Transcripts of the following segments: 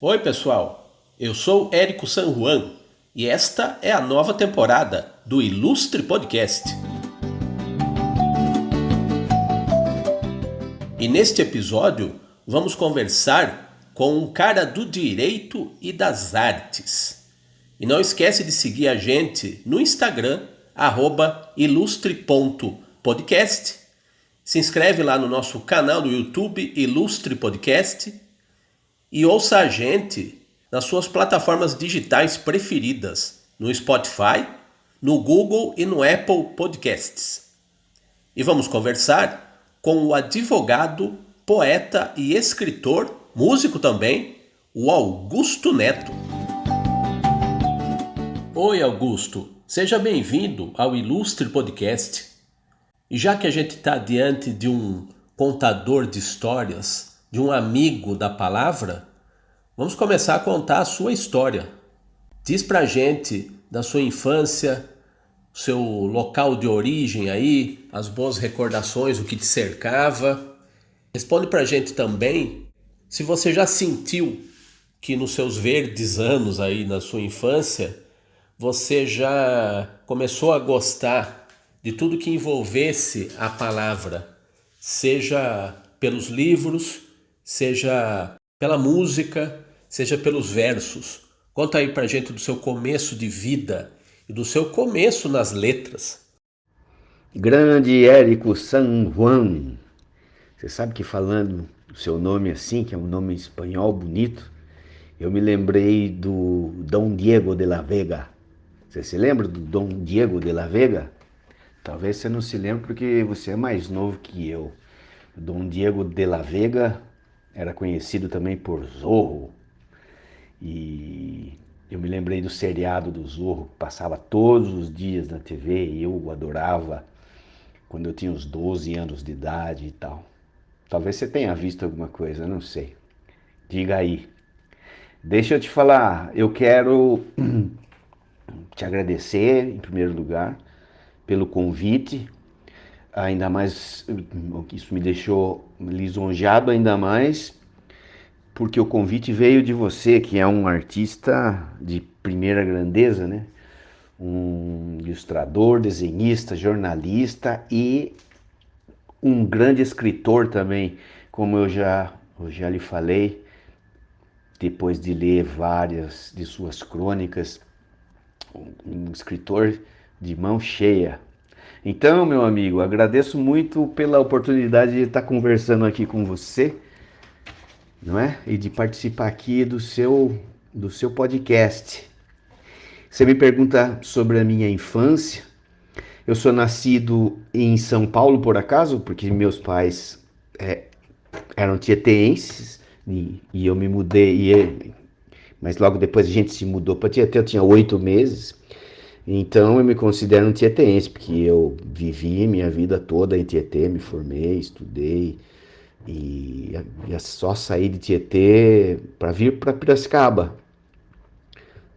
Oi, pessoal. Eu sou Érico San Juan e esta é a nova temporada do Ilustre Podcast. E neste episódio vamos conversar com um cara do direito e das artes. E não esquece de seguir a gente no Instagram, @ilustre.podcast. Se inscreve lá no nosso canal do YouTube, Ilustre Podcast. E ouça a gente nas suas plataformas digitais preferidas, no Spotify, no Google e no Apple Podcasts. E vamos conversar com o advogado, poeta e escritor, músico também, o Augusto Neto. Oi, Augusto, seja bem-vindo ao Ilustre Podcast. E já que a gente está diante de um contador de histórias, de um amigo da palavra, vamos começar a contar a sua história. Diz pra gente da sua infância, seu local de origem aí, as boas recordações, o que te cercava. Responde pra gente também se você já sentiu que nos seus verdes anos aí na sua infância, você já começou a gostar de tudo que envolvesse a palavra, seja pelos livros, seja pela música, seja pelos versos. Conta aí pra gente do seu começo de vida e do seu começo nas letras. Grande Érico San Juan. Você sabe que falando o seu nome assim, que é um nome espanhol bonito, eu me lembrei do Dom Diego de la Vega. Você se lembra do Dom Diego de la Vega? Talvez você não se lembre porque você é mais novo que eu. O Dom Diego de la Vega era conhecido também por Zorro. E eu me lembrei do seriado do Zorro, que passava todos os dias na TV e eu o adorava quando eu tinha uns 12 anos de idade e tal. Talvez você tenha visto alguma coisa, não sei. Diga aí. Deixa eu te falar, eu quero te agradecer, em primeiro lugar, pelo convite. Ainda mais, isso me deixou lisonjeado ainda mais, porque o convite veio de você, que é um artista de primeira grandeza, né? Um ilustrador, desenhista, jornalista e um grande escritor também, como eu já lhe falei, depois de ler várias de suas crônicas, um escritor de mão cheia. Então, meu amigo, agradeço muito pela oportunidade de estar conversando aqui com você, não é? E de participar aqui do seu podcast. Você me pergunta sobre a minha infância. Eu sou nascido em São Paulo, por acaso, porque meus pais eram tieteenses e eu me mudei, mas logo depois a gente se mudou para Tietê, eu tinha 8 meses, então eu me considero um tieteense, porque eu vivi minha vida toda em Tietê, me formei, estudei, e ia só sair de Tietê para vir para Piracicaba,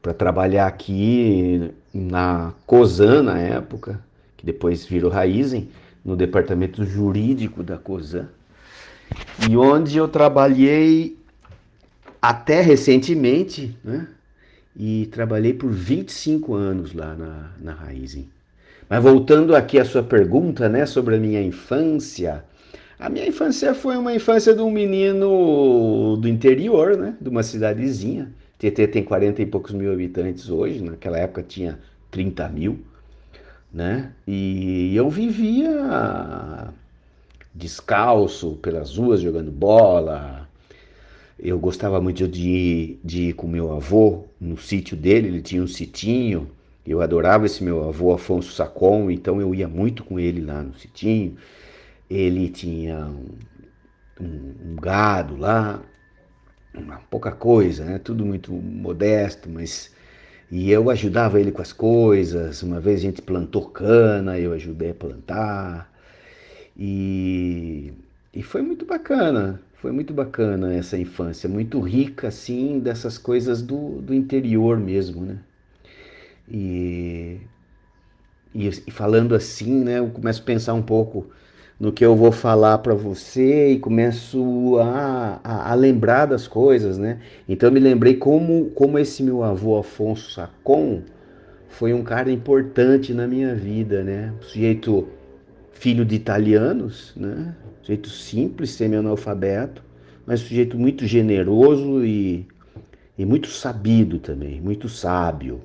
para trabalhar aqui na Cosan na época, que depois virou Raizen, no departamento jurídico da Cosan, e onde eu trabalhei até recentemente, né? E trabalhei por 25 anos lá na Raizen. Mas voltando aqui à sua pergunta, né, sobre a minha infância. A minha infância foi uma infância de um menino do interior, né, de uma cidadezinha. Tietê tem 40 e poucos mil habitantes hoje, naquela época tinha 30 mil, né? E eu vivia descalço pelas ruas jogando bola. Eu gostava muito de ir com meu avô no sítio dele, ele tinha um sitinho. Eu adorava esse meu avô Afonso Sacon, então eu ia muito com ele lá no sitinho. Ele tinha um gado lá, pouca coisa, né? Tudo muito modesto, mas e eu ajudava ele com as coisas. Uma vez a gente plantou cana, eu ajudei a plantar. E, e foi muito bacana essa infância, muito rica, assim, dessas coisas do interior mesmo, né? E, e falando assim, né, eu começo a pensar um pouco no que eu vou falar para você e começo a lembrar das coisas, né? Então eu me lembrei como esse meu avô Afonso Sacon foi um cara importante na minha vida, né? Sujeito filho de italianos, né? Sujeito simples, semi-analfabeto, mas sujeito muito generoso e muito sabido também, muito sábio.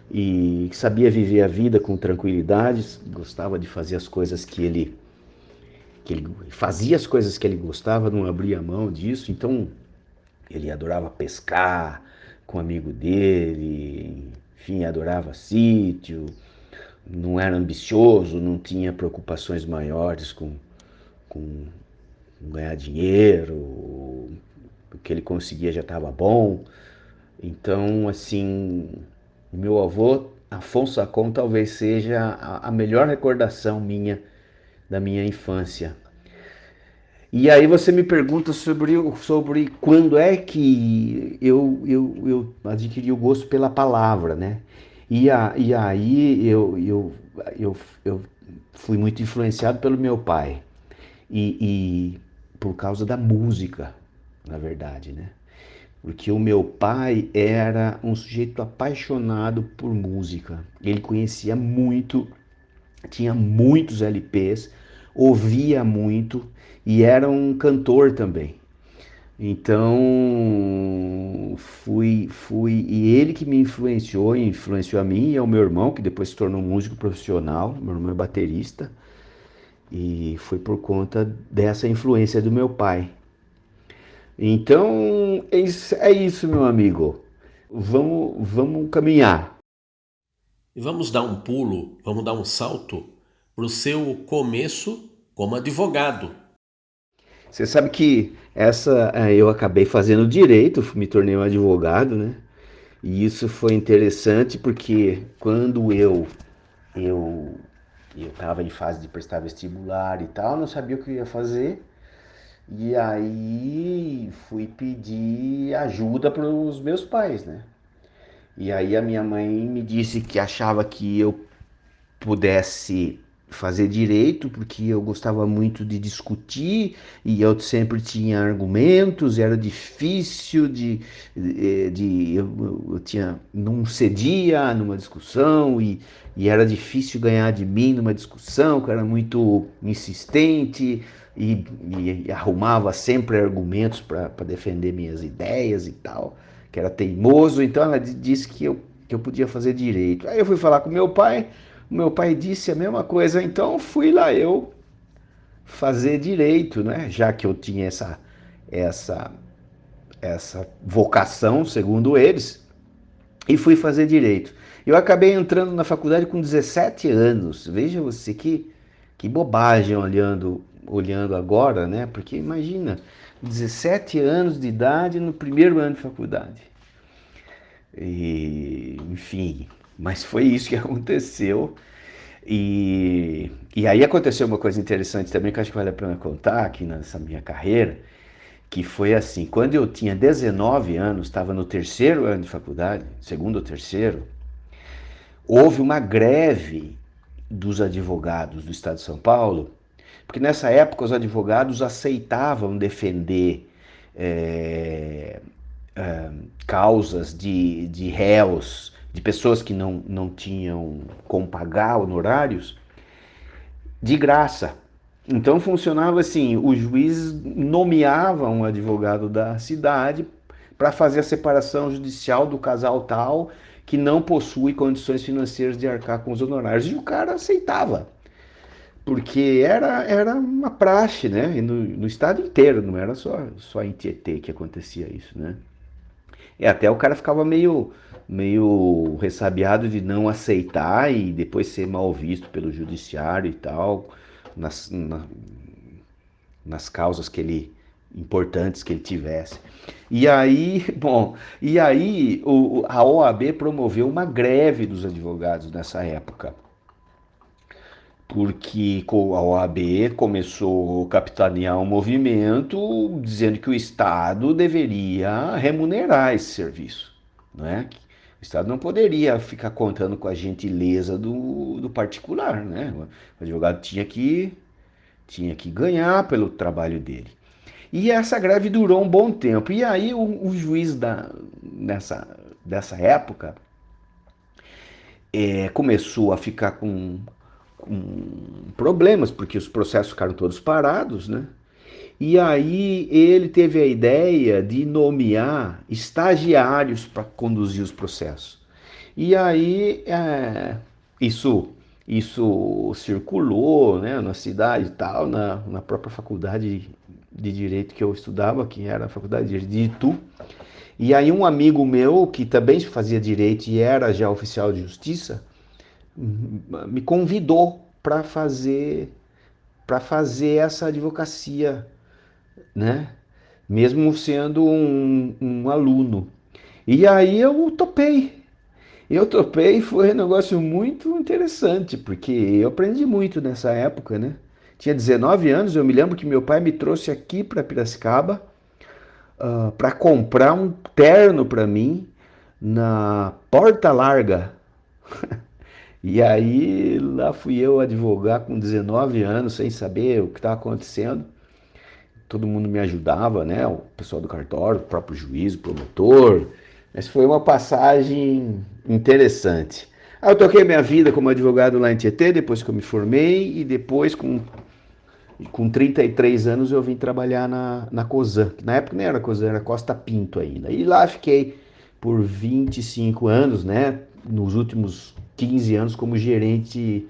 E que sabia viver a vida com tranquilidade, gostava de fazer as coisas que ele fazia as coisas que ele gostava, não abria mão disso. Então ele adorava pescar com um amigo dele, enfim, adorava sítio, não era ambicioso, não tinha preocupações maiores com ganhar dinheiro, o que ele conseguia já estava bom. Então, assim, o meu avô, Afonso Sacon, talvez seja a melhor recordação minha da minha infância. E aí você me pergunta sobre quando é que eu adquiri o gosto pela palavra, né? E aí eu fui muito influenciado pelo meu pai. E por causa da música, na verdade, né? Porque o meu pai era um sujeito apaixonado por música. Ele conhecia muito, tinha muitos LPs, ouvia muito e era um cantor também. Então, e ele que me influenciou, influenciou a mim e ao meu irmão, que depois se tornou músico profissional, meu irmão é baterista, e foi por conta dessa influência do meu pai. Então, é isso, meu amigo. Vamos caminhar. E vamos dar um pulo, vamos dar um salto para o seu começo como advogado. Você sabe que eu acabei fazendo direito, me tornei um advogado, né? E isso foi interessante porque quando eu eu estava em fase de prestar vestibular e tal, não sabia o que eu ia fazer. E aí fui pedir ajuda para os meus pais, né? E aí a minha mãe me disse que achava que eu pudesse fazer direito, porque eu gostava muito de discutir e eu sempre tinha argumentos, era difícil eu tinha, não cedia numa discussão e era difícil ganhar de mim numa discussão, que eu era muito insistente e arrumava sempre argumentos para defender minhas ideias e tal, que era teimoso, então ela disse que eu podia fazer direito. Aí eu fui falar com meu pai, o meu pai disse a mesma coisa, então fui lá eu fazer direito, né? Já que eu tinha essa, essa vocação, segundo eles, e fui fazer direito. Eu acabei entrando na faculdade com 17 anos. Veja você que bobagem olhando agora, né? Porque imagina, 17 anos de idade no primeiro ano de faculdade. E, enfim, mas foi isso que aconteceu. E aí aconteceu uma coisa interessante também que eu acho que vale a pena contar aqui nessa minha carreira, que foi assim, quando eu tinha 19 anos, estava no terceiro ano de faculdade, segundo ou terceiro, houve uma greve dos advogados do estado de São Paulo, porque nessa época os advogados aceitavam defender é, causas de réus, de pessoas que não tinham como pagar honorários, de graça. Então funcionava assim: o juiz nomeava um advogado da cidade para fazer a separação judicial do casal tal que não possui condições financeiras de arcar com os honorários. E o cara aceitava, porque era uma praxe, né? E no estado inteiro, não era só em Tietê que acontecia isso, né? E até o cara ficava meio ressabiado de não aceitar e depois ser mal visto pelo judiciário e tal, nas, na, nas causas importantes que ele tivesse. E aí, bom, a OAB promoveu uma greve dos advogados nessa época, porque a OAB começou a capitanear um movimento dizendo que o Estado deveria remunerar esse serviço, não é? O Estado não poderia ficar contando com a gentileza do particular, né? O advogado tinha que tinha que ganhar pelo trabalho dele. E essa greve durou um bom tempo. E aí o juiz dessa época começou a ficar com problemas, porque os processos ficaram todos parados, né? E aí ele teve a ideia de nomear estagiários para conduzir os processos. E aí isso, isso circulou, né, na cidade e tal, na própria faculdade de Direito que eu estudava, que era a Faculdade de Itu. E aí um amigo meu, que também fazia Direito e era já oficial de Justiça, me convidou para fazer essa advocacia, né? Mesmo sendo um aluno. E aí eu topei. Eu topei, foi um negócio muito interessante, porque eu aprendi muito nessa época, né? Tinha 19 anos, eu me lembro que meu pai me trouxe aqui para Piracicaba para comprar um terno para mim na Porta Larga. E aí lá fui eu advogar com 19 anos, sem saber o que estava acontecendo. Todo mundo me ajudava, né? O pessoal do cartório, o próprio juiz, o promotor. Mas foi uma passagem interessante. Aí eu toquei minha vida como advogado lá em Tietê, depois que eu me formei, e depois, com 33 anos, eu vim trabalhar na Cosan. Na época nem era Cosan, era Costa Pinto ainda. E lá fiquei por 25 anos, né? Nos últimos 15 anos como gerente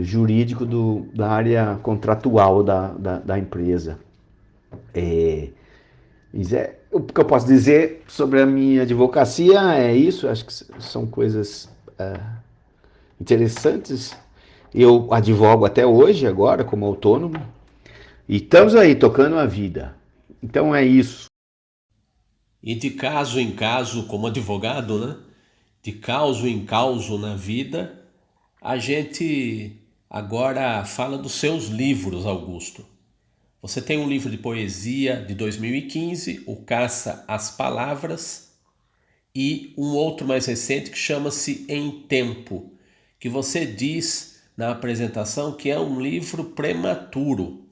jurídico da área contratual da empresa. O que eu posso dizer sobre a minha advocacia é isso, acho que são coisas interessantes. Eu advogo até hoje, agora, como autônomo, e estamos aí tocando a vida. Então é isso. E de caso em caso, como advogado, né? De causo em causo na vida, a gente agora fala dos seus livros, Augusto. Você tem um livro de poesia de 2015, O Caça às Palavras, e um outro mais recente que chama-se Em Tempo, que você diz na apresentação que é um livro prematuro.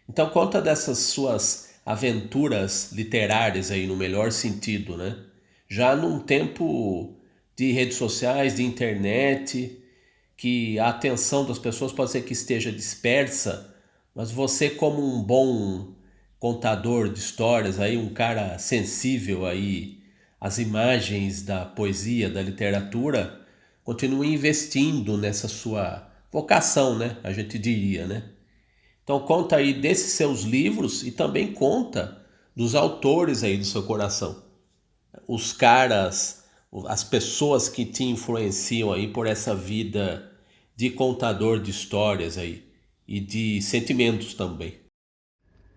Então conta dessas suas aventuras literárias aí no melhor sentido, né? Já num tempo de redes sociais, de internet, que a atenção das pessoas pode ser que esteja dispersa, mas você como um bom contador de histórias aí, um cara sensível aí às imagens da poesia, da literatura, continua investindo nessa sua vocação, né? A gente diria, né? Então conta aí desses seus livros e também conta dos autores aí do seu coração. Os caras, as pessoas que te influenciam aí por essa vida de contador de histórias aí e de sentimentos também.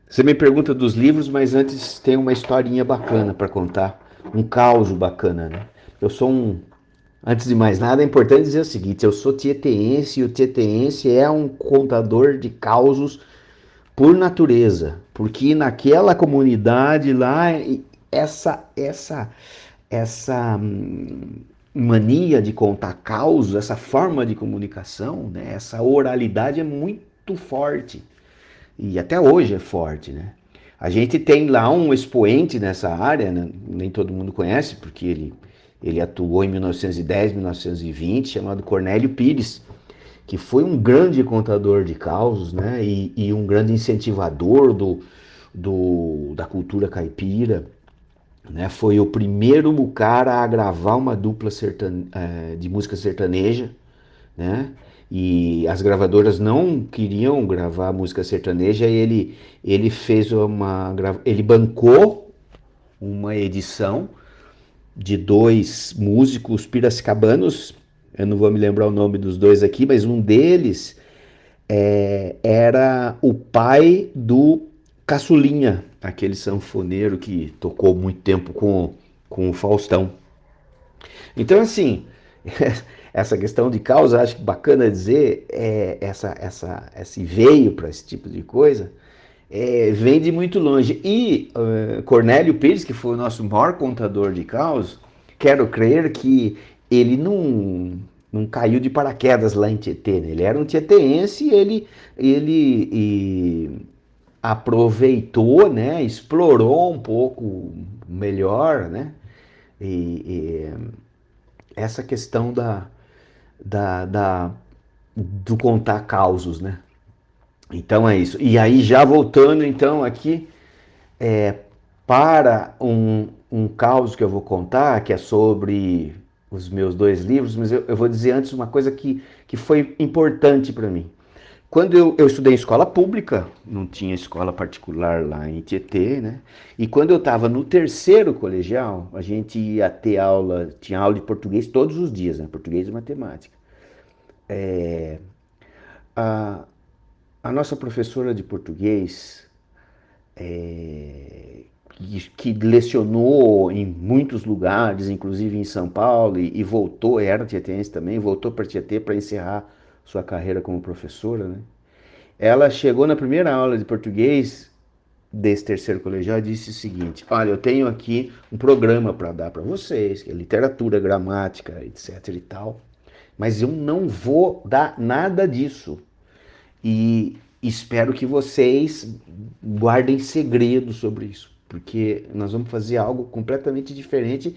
Você me pergunta dos livros, mas antes tem uma historinha bacana para contar, um caos bacana, né? Eu sou um Antes de mais nada, é importante dizer o seguinte: eu sou tieteense e o tieteense é um contador de causos por natureza, porque naquela comunidade lá, essa mania de contar causos, essa forma de comunicação, né, essa oralidade é muito forte e até hoje é forte, né? A gente tem lá um expoente nessa área, né? Nem todo mundo conhece, porque ele atuou em 1910, 1920, chamado Cornélio Pires, que foi um grande contador de causos, né? E um grande incentivador da cultura caipira. Né? Foi o primeiro cara a gravar uma dupla de música sertaneja, né? E as gravadoras não queriam gravar música sertaneja, ele fez ele bancou uma edição de dois músicos piracicabanos, eu não vou me lembrar o nome dos dois aqui, mas um deles era o pai do Caçulinha, aquele sanfoneiro que tocou muito tempo com o Faustão. Então, assim, essa questão de causa, acho que bacana dizer, esse veio para esse tipo de coisa, vem de muito longe. E Cornélio Pires, que foi o nosso maior contador de causas, quero crer que ele não caiu de paraquedas lá em Tietê, né? Ele era um tieteense e ele aproveitou, né? Explorou um pouco melhor, né? E essa questão do contar causos, né? Então é isso. E aí já voltando então aqui para um caos que eu vou contar, que é sobre os meus 2 livros, mas eu vou dizer antes uma coisa que foi importante para mim. Quando eu estudei em escola pública, não tinha escola particular lá em Tietê, né? E quando eu estava no terceiro colegial, a gente ia ter aula, tinha aula de português todos os dias, né? Português e matemática. A, a nossa professora de português, que lecionou em muitos lugares, inclusive em São Paulo, e voltou, era tietense também, voltou para Tietê para encerrar sua carreira como professora, né? Ela chegou na primeira aula de português desse terceiro colegial e disse o seguinte: olha, eu tenho aqui um programa para dar para vocês, que é literatura, gramática, etc e tal, mas eu não vou dar nada disso. E espero que vocês guardem segredo sobre isso, porque nós vamos fazer algo completamente diferente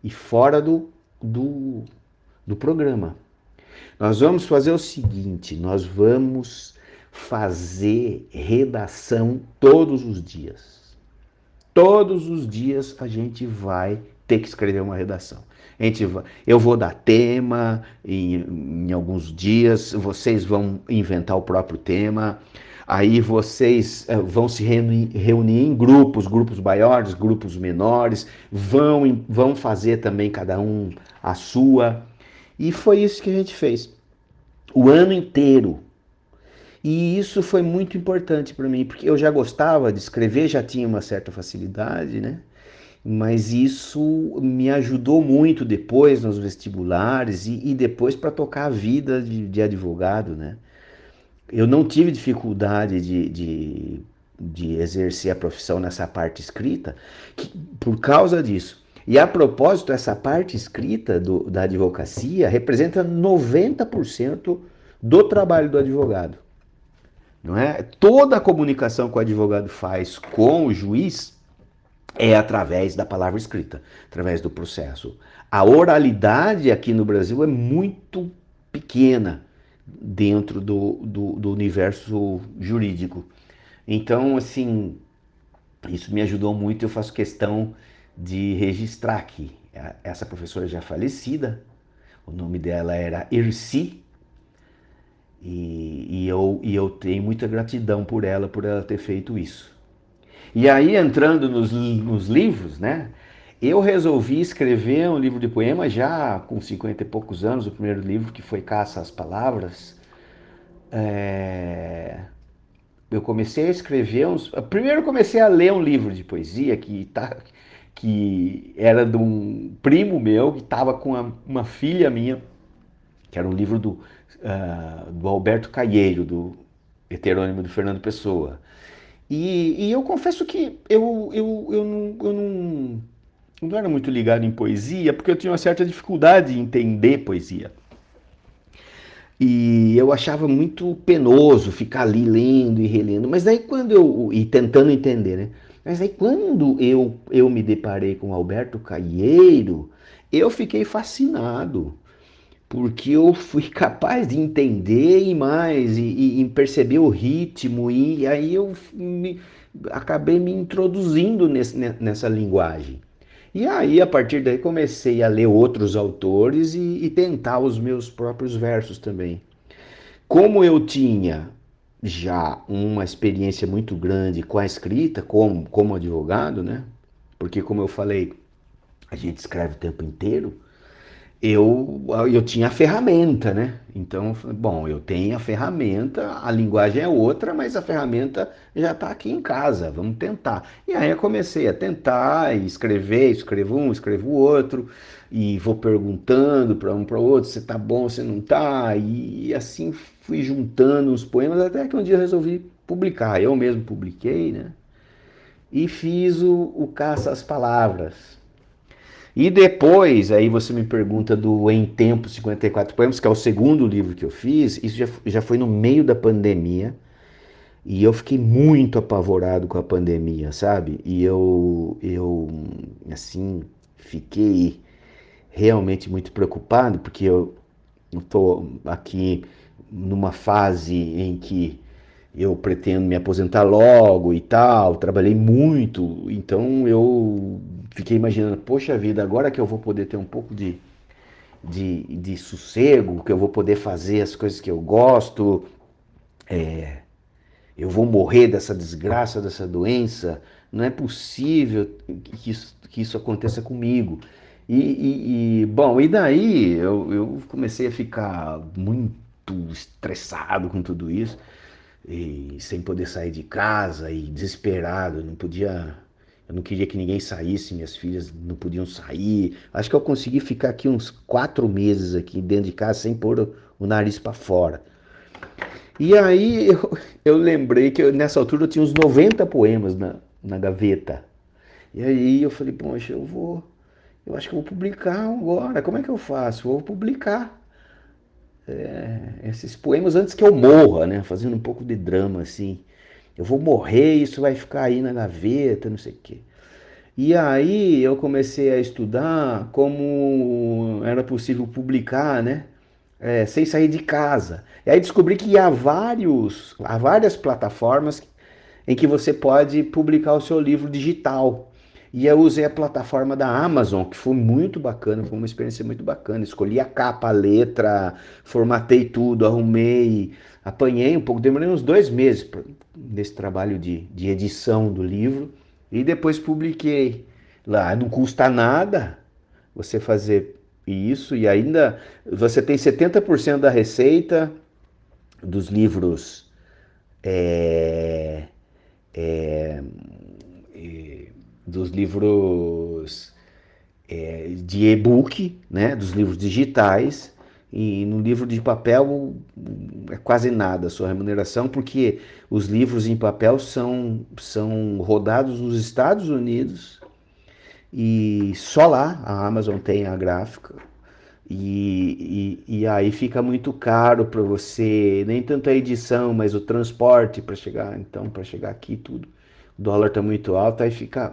e fora do, do programa. Nós vamos fazer o seguinte: nós vamos fazer redação todos os dias. Todos os dias a gente vai ter que escrever uma redação. Eu vou dar tema em alguns dias, vocês vão inventar o próprio tema, aí vocês vão se reunir em grupos maiores, grupos menores, vão fazer também cada um a sua. E foi isso que a gente fez o ano inteiro. E isso foi muito importante para mim, porque eu já gostava de escrever, já tinha uma certa facilidade, né? Mas isso me ajudou muito depois nos vestibulares e depois para tocar a vida de advogado, né? Eu não tive dificuldade de exercer a profissão nessa parte escrita por causa disso. E a propósito, essa parte escrita da advocacia representa 90% do trabalho do advogado. Não é? Toda a comunicação que o advogado faz com o juiz é através da palavra escrita, através do processo. A oralidade aqui no Brasil é muito pequena dentro do universo jurídico. Então, assim, isso me ajudou muito. Eu faço questão de registrar aqui. Essa professora já falecida, o nome dela era Irci, e eu tenho muita gratidão por ela ter feito isso. E aí, entrando nos livros, né? Eu resolvi escrever um livro de poema já com 50 e poucos anos, o primeiro livro, que foi Caça às Palavras. Eu comecei a escrever Primeiro eu comecei a ler um livro de poesia que era de um primo meu, que estava com uma filha minha, que era um livro do Alberto Caieiro, do heterônimo do Fernando Pessoa. E eu confesso que eu não era muito ligado em poesia, porque eu tinha uma certa dificuldade em entender poesia. E eu achava muito penoso ficar ali lendo e relendo. Mas daí e tentando entender, né? Mas aí quando eu me deparei com Alberto Caieiro, eu fiquei fascinado. Porque eu fui capaz de entender e mais, e perceber o ritmo, e aí acabei me introduzindo nessa linguagem. E aí, a partir daí, comecei a ler outros autores e tentar os meus próprios versos também. Como eu tinha já uma experiência muito grande com a escrita, como advogado, né? Porque, como eu falei, a gente escreve o tempo inteiro. Eu tinha a ferramenta, né? Então, bom, eu tenho a ferramenta, a linguagem é outra, mas a ferramenta já está aqui em casa, vamos tentar. E aí eu comecei a tentar, e escrevo um, escrevo o outro, e vou perguntando para um para o outro se tá bom, se não tá, e assim fui juntando os poemas, até que um dia eu resolvi publicar. Eu mesmo publiquei, né? E fiz o Caça às Palavras. E depois, aí você me pergunta do Em Tempo 54 Poemas, que é o segundo livro que eu fiz, isso já foi no meio da pandemia, e eu fiquei muito apavorado com a pandemia, sabe? E eu assim, fiquei realmente muito preocupado, porque eu estou aqui numa fase em que eu pretendo me aposentar logo e tal, trabalhei muito, então eu fiquei imaginando, poxa vida, agora que eu vou poder ter um pouco de sossego, que eu vou poder fazer as coisas que eu gosto, eu vou morrer dessa desgraça, dessa doença, não é possível que isso aconteça comigo. Bom, e daí eu comecei a ficar muito estressado com tudo isso, e sem poder sair de casa, e desesperado, eu não queria que ninguém saísse, minhas filhas não podiam sair. Acho que eu consegui ficar aqui uns 4 meses aqui dentro de casa sem pôr o nariz para fora. E aí eu lembrei que nessa altura eu tinha uns 90 poemas na gaveta. E aí eu falei, poxa, eu acho que eu vou publicar agora. Como é que eu faço? Vou publicar esses poemas antes que eu morra, né? Fazendo um pouco de drama assim. Eu vou morrer, isso vai ficar aí na gaveta, não sei o quê. E aí eu comecei a estudar como era possível publicar, né? Sem sair de casa. E aí descobri que há várias plataformas em que você pode publicar o seu livro digital. E eu usei a plataforma da Amazon, que foi muito bacana, foi uma experiência muito bacana. Escolhi a capa, a letra, formatei tudo, arrumei, apanhei um pouco, demorei uns 2 meses nesse trabalho de edição do livro e depois publiquei lá. Não custa nada você fazer isso e ainda você tem 70% da receita dos livros é, é, dos livros de e-book, né, dos livros digitais, e no livro de papel é quase nada a sua remuneração, porque os livros em papel são rodados nos Estados Unidos e só lá a Amazon tem a gráfica. E aí fica muito caro para você, nem tanto a edição, mas o transporte para chegar, então, para chegar aqui tudo. O dólar está muito alto, aí fica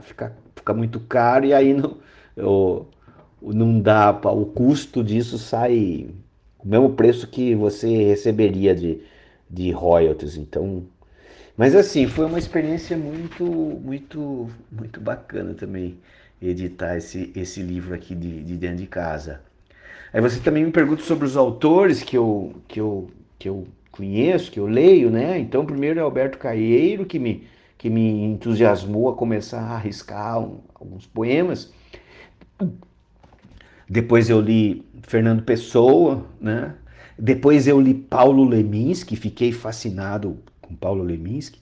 muito caro e aí o- não dá, o custo disso sai o mesmo preço que você receberia de royalties. Então, mas assim, foi uma experiência muito bacana também editar esse livro aqui de dentro de casa. Aí você também me pergunta sobre os autores que eu conheço, que eu leio, né? Então, primeiro é Alberto Caeiro, que me entusiasmou a começar a arriscar alguns poemas. Depois eu li Fernando Pessoa, né? Depois eu li Paulo Leminski, fiquei fascinado com Paulo Leminski.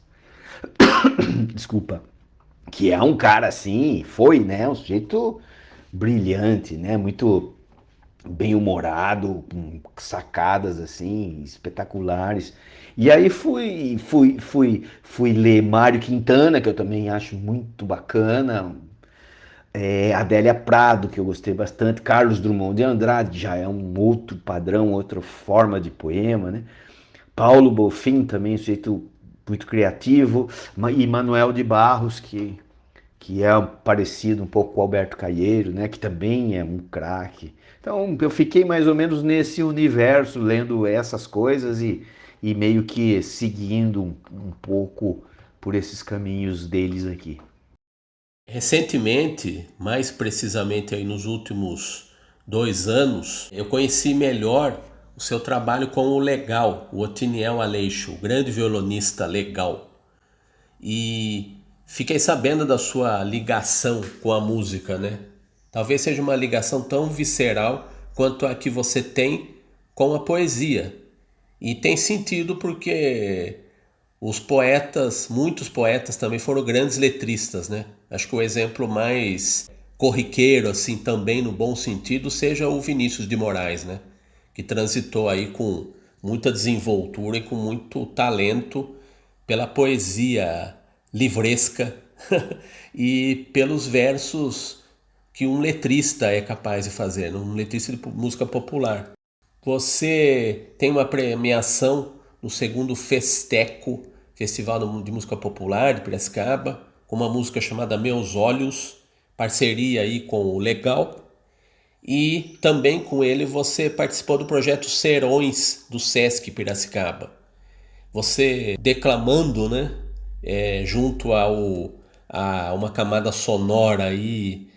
Desculpa. Que é um cara assim, foi, né? Um sujeito brilhante, né? Muito bem-humorado, com sacadas assim espetaculares. E aí fui ler Mário Quintana, que eu também acho muito bacana, Adélia Prado, que eu gostei bastante, Carlos Drummond de Andrade, que já é um outro padrão, outra forma de poema, né? Paulo Bonfim também, um sujeito muito criativo, e Manuel de Barros, que é parecido um pouco com o Alberto Caeiro, né, que também é um craque. Então eu fiquei mais ou menos nesse universo, lendo essas coisas e meio que seguindo um pouco por esses caminhos deles aqui. Recentemente, mais precisamente aí nos últimos 2 anos, eu conheci melhor o seu trabalho com o Legal, o Otiniel Aleixo, o grande violonista Legal. E fiquei sabendo da sua ligação com a música, né? Talvez seja uma ligação tão visceral quanto a que você tem com a poesia. E tem sentido porque os poetas, muitos poetas também foram grandes letristas, né? Acho que o exemplo mais corriqueiro, assim, também no bom sentido, seja o Vinícius de Moraes, né? Que transitou aí com muita desenvoltura e com muito talento pela poesia livresca e pelos versos que um letrista é capaz de fazer, né? Um letrista de música popular. Você tem uma premiação no segundo Festeco, Festival de Música Popular de Piracicaba, com uma música chamada Meus Olhos, parceria aí com o Legal. E também com ele você participou do projeto Serões do Sesc Piracicaba. Você declamando, né, junto a uma camada sonora aí,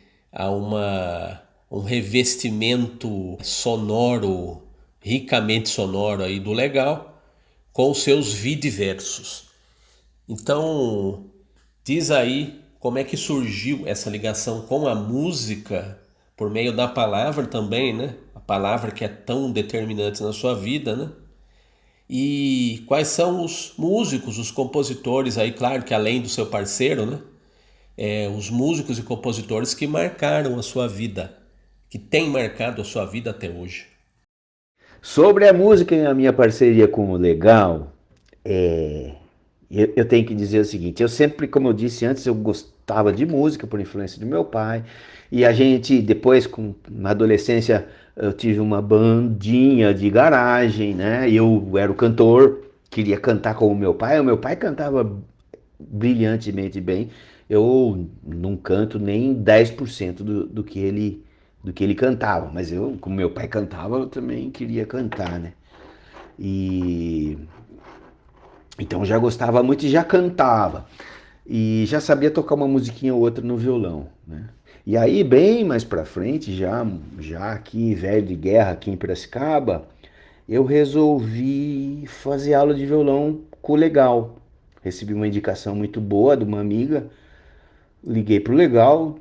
um revestimento sonoro, ricamente sonoro aí do Legal, com os seus vidiversos. Então, diz aí como é que surgiu essa ligação com a música por meio da palavra também, né? A palavra que é tão determinante na sua vida, né? E quais são os músicos, os compositores aí, claro que além do seu parceiro, né? Os músicos e compositores que marcaram a sua vida, que têm marcado a sua vida até hoje. Sobre a música e a minha parceria com o Legal, eu tenho que dizer o seguinte, eu sempre, como eu disse antes, eu gostava de música por influência do meu pai, e a gente, depois, na adolescência, eu tive uma bandinha de garagem, né? Eu era o cantor, queria cantar como o meu pai cantava brilhantemente bem, eu não canto nem 10% do que ele cantava, mas eu, como meu pai cantava, eu também queria cantar, né? E então já gostava muito e já cantava. E já sabia tocar uma musiquinha ou outra no violão, né? E aí, bem mais pra frente, já aqui, velho de guerra, aqui em Piracicaba, eu resolvi fazer aula de violão com o Legal. Recebi uma indicação muito boa de uma amiga, liguei pro Legal,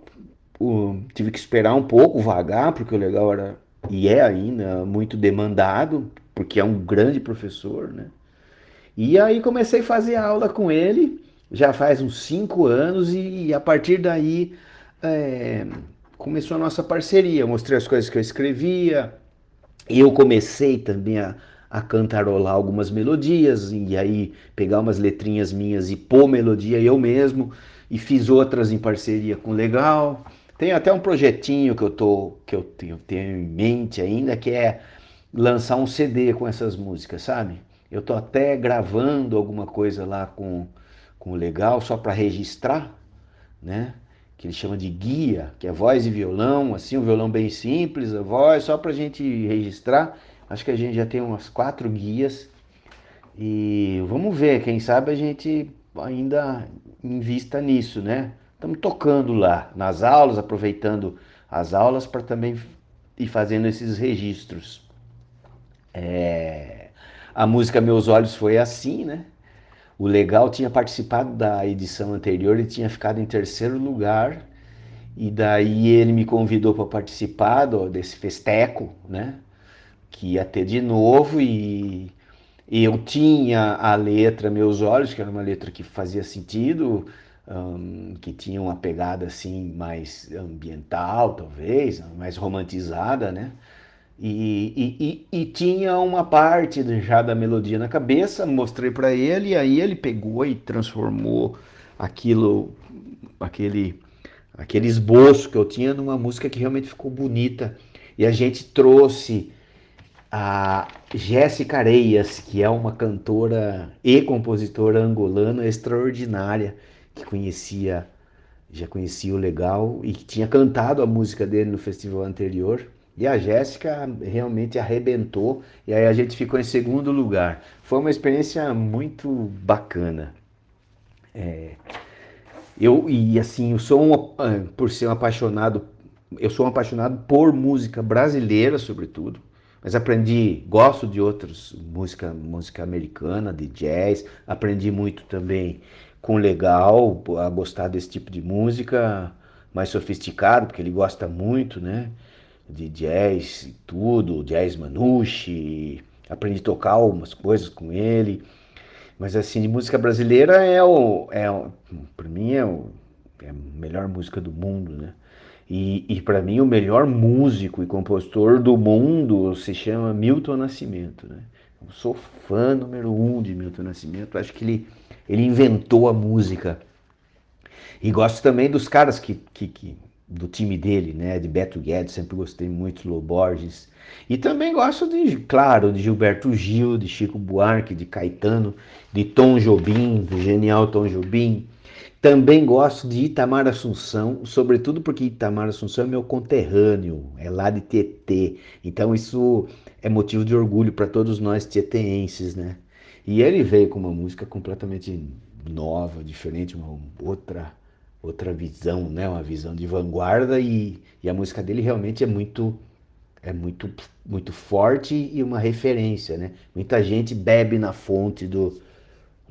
tive que esperar um pouco, vagar, porque o Legal era, e é ainda, muito demandado, porque é um grande professor, né? E aí comecei a fazer aula com ele, já faz uns 5 anos, e a partir daí é, começou a nossa parceria. Eu mostrei as coisas que eu escrevia, e eu comecei também a cantarolar algumas melodias, e aí pegar umas letrinhas minhas e pôr melodia eu mesmo, e fiz outras em parceria com o Legal. Tem até um projetinho que eu tenho em mente ainda, que é lançar um CD com essas músicas, sabe? Eu tô até gravando alguma coisa lá com o Legal, só para registrar, né? Que ele chama de guia, que é voz e violão, assim, um violão bem simples, a voz, só pra gente registrar. Acho que a gente já tem umas 4 guias e vamos ver, quem sabe a gente ainda invista nisso, né? Estamos tocando lá nas aulas, aproveitando as aulas para também ir fazendo esses registros. A música Meus Olhos foi assim, né? O Legal tinha participado da edição anterior e tinha ficado em terceiro lugar. E daí ele me convidou para participar desse festeco, né? Que ia ter de novo e eu tinha a letra Meus Olhos, que era uma letra que fazia sentido, que tinha uma pegada assim mais ambiental, talvez, mais romantizada, né? E tinha uma parte já da melodia na cabeça, mostrei para ele, e aí ele pegou e transformou aquilo, aquele aquele esboço que eu tinha numa música que realmente ficou bonita. E a gente trouxe a Jéssica Areias, que é uma cantora e compositora angolana extraordinária, que já conhecia o Legal e que tinha cantado a música dele no festival anterior. E a Jéssica realmente arrebentou, e aí a gente ficou em segundo lugar. Foi uma experiência muito bacana. E assim, por ser um apaixonado, eu sou um apaixonado por música brasileira, sobretudo, mas gosto de outras, música americana, de jazz, aprendi muito também com o Legal, a gostar desse tipo de música mais sofisticado, porque ele gosta muito, né, de jazz e tudo, jazz manouche, aprendi a tocar umas coisas com ele, mas assim, de música brasileira para mim é a melhor música do mundo, né? E para mim o melhor músico e compositor do mundo se chama Milton Nascimento, né? Eu sou fã número um de Milton Nascimento, acho que ele inventou a música. E gosto também dos caras do time dele, né? De Beto Guedes, sempre gostei muito de Lô Borges. E também gosto claro, de Gilberto Gil, de Chico Buarque, de Caetano, de Tom Jobim, do genial Tom Jobim. Também gosto de Itamar Assunção, sobretudo porque Itamar Assunção é meu conterrâneo, é lá de Tietê. Então isso é motivo de orgulho para todos nós tieteenses, né? E ele veio com uma música completamente nova, diferente, uma outra visão, né? Uma visão de vanguarda e a música dele realmente muito forte e uma referência, né? Muita gente bebe na fonte do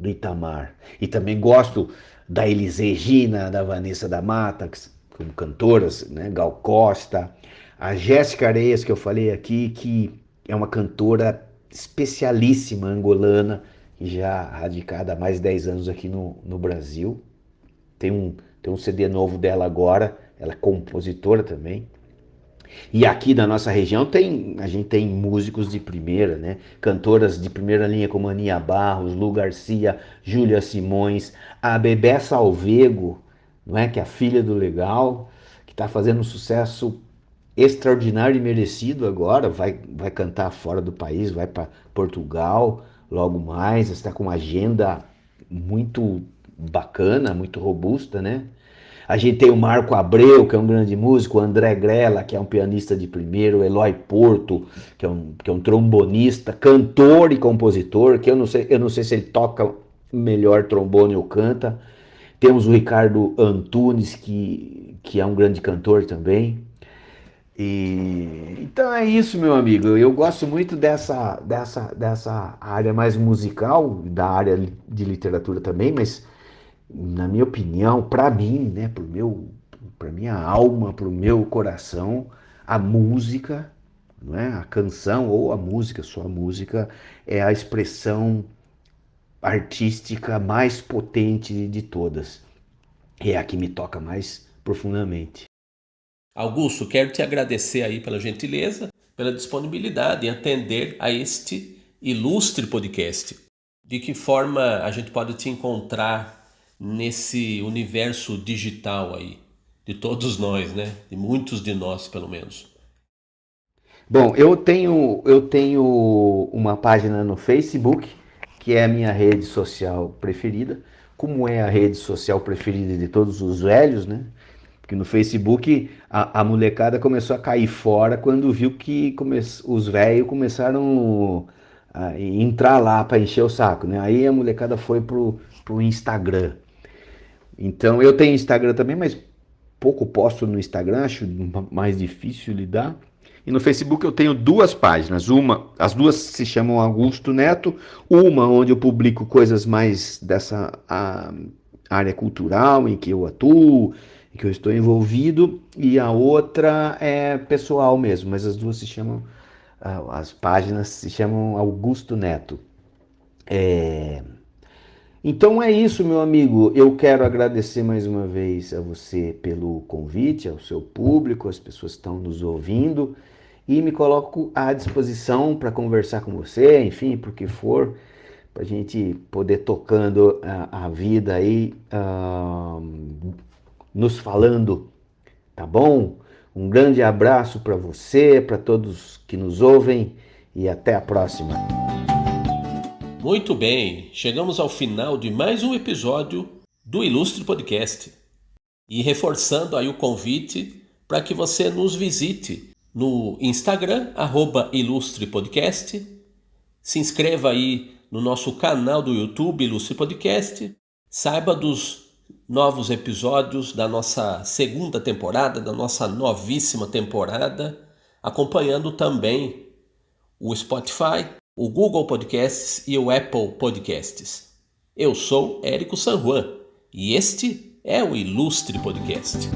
Itamar. E também gosto da Elis Regina, da Vanessa da Mata, como cantoras, né? Gal Costa, a Jéssica Areias, que eu falei aqui, que é uma cantora especialíssima angolana, já radicada há mais de 10 anos aqui no Brasil. Tem um CD novo dela agora, ela é compositora também. E aqui da nossa região a gente tem músicos de primeira, né? Cantoras de primeira linha como Aninha Barros, Lu Garcia, Júlia Simões, a Bebé Salvego, não é? Que é a filha do Legal, que está fazendo um sucesso extraordinário e merecido agora, vai cantar fora do país, vai para Portugal logo mais, está com uma agenda muito bacana, muito robusta, né? A gente tem o Marco Abreu, que é um grande músico, o André Grella, que é um pianista de primeiro, o Eloy Porto, que é um trombonista, cantor e compositor, que eu não sei se ele toca melhor trombone ou canta. Temos o Ricardo Antunes, que é um grande cantor também. Então é isso, meu amigo. Eu gosto muito dessa área mais musical, da área de literatura também, mas na minha opinião, para mim, né, para minha alma, para o meu coração, a música, não é? A canção ou a música, só a música, é a expressão artística mais potente de todas. É a que me toca mais profundamente. Augusto, quero te agradecer aí pela gentileza, pela disponibilidade em atender a este ilustre podcast. De que forma a gente pode te encontrar nesse universo digital aí, de todos nós, né? De muitos de nós, pelo menos. Bom, eu tenho uma página no Facebook, que é a minha rede social preferida, como é a rede social preferida de todos os velhos, né? Porque no Facebook a molecada começou a cair fora quando viu que os velhos começaram a entrar lá para encher o saco, né? Aí a molecada foi pro Instagram. Então eu tenho Instagram também, mas pouco posto no Instagram, acho mais difícil lidar. E no Facebook eu tenho duas páginas. As duas se chamam Augusto Neto. Uma onde eu publico coisas mais dessa área cultural em que eu atuo, em que eu estou envolvido, e a outra é pessoal mesmo, mas as duas se chamam, as páginas se chamam Augusto Neto. Então é isso, meu amigo. Eu quero agradecer mais uma vez a você pelo convite, ao seu público, às pessoas que estão nos ouvindo, e me coloco à disposição para conversar com você, enfim, por que for, para a gente poder tocando a vida aí, nos falando, tá bom? Um grande abraço para você, para todos que nos ouvem e até a próxima. Muito bem, chegamos ao final de mais um episódio do Ilustre Podcast. E reforçando aí o convite para que você nos visite no Instagram, @ilustrepodcast. Se inscreva aí no nosso canal do YouTube, Ilustre Podcast. Saiba dos novos episódios da nossa segunda temporada, da nossa novíssima temporada, acompanhando também o Spotify, o Google Podcasts e o Apple Podcasts. Eu sou Érico San Juan e este é o Ilustre Podcast.